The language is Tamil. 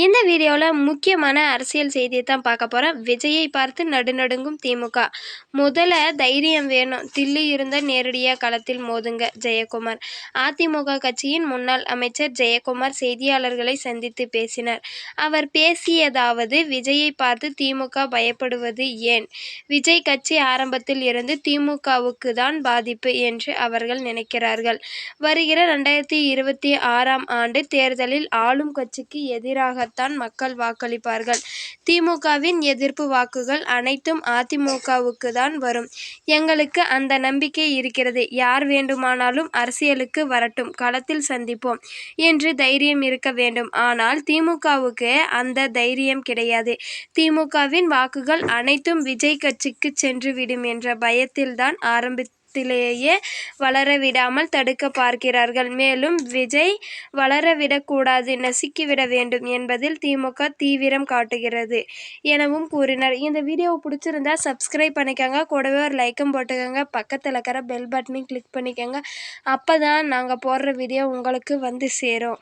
இந்த வீடியோவில் முக்கியமான அரசியல் செய்தியை தான் பார்க்க போகிறோம். விஜயை பார்த்து நடுநடுங்கும் திமுக. முதல்ல தைரியம் வேணும், தில்லி இருந்த நேரடியாக களத்தில் மோதுங்க ஜெயக்குமார். அதிமுக கட்சியின் முன்னாள் அமைச்சர் ஜெயக்குமார் செய்தியாளர்களை சந்தித்து பேசினார். அவர் பேசியதாவது: விஜயை பார்த்து திமுக பயப்படுவது ஏன்? விஜய் கட்சி ஆரம்பத்தில் இருந்து திமுகவுக்கு தான் பாதிப்பு என்று அவர்கள் நினைக்கிறார்கள். வருகிற 2026ஆம் ஆண்டு தேர்தலில் ஆளும் கட்சிக்கு எதிராகத்தான் மக்கள் வாக்களிப்பார்கள். திமுகவின் எதிர்ப்பு வாக்குகள் அனைத்தும் அதிமுகவுக்கு தான் வரும். எங்களுக்கு அந்த நம்பிக்கை இருக்கிறது. யார் வேண்டுமானாலும் அரசியலுக்கு வரட்டும், களத்தில் சந்திப்போம் என்று தைரியம் இருக்க வேண்டும். ஆனால் திமுகவுக்கு அந்த தைரியம் கிடையாது. திமுகவின் வாக்குகள் அனைத்தும் விஜய் கட்சிக்கு சென்றுவிடும் என்ற பயத்தில்தான் ஆரம்பத்திலேயே வளரவிடாமல் தடுக்க பார்க்கிறார்கள். மேலும் விஜய் வளரவிடக்கூடாது, நசுக்கிவிட வேண்டும் என்பதில் திமுக தீவிரம் காட்டுகிறது எனவும் கூறினார். இந்த வீடியோவை பிடிச்சிருந்தா சப்ஸ்கிரைப் பண்ணிக்கோங்க, கூடவே ஒரு லைக்கும் போட்டுக்கோங்க, பக்கத்தில் இருக்கிற பெல் பட்டனையும் கிளிக் பண்ணிக்கோங்க. அப்போ தான் நாங்கள் போடுற வீடியோ உங்களுக்கு வந்து சேரும்.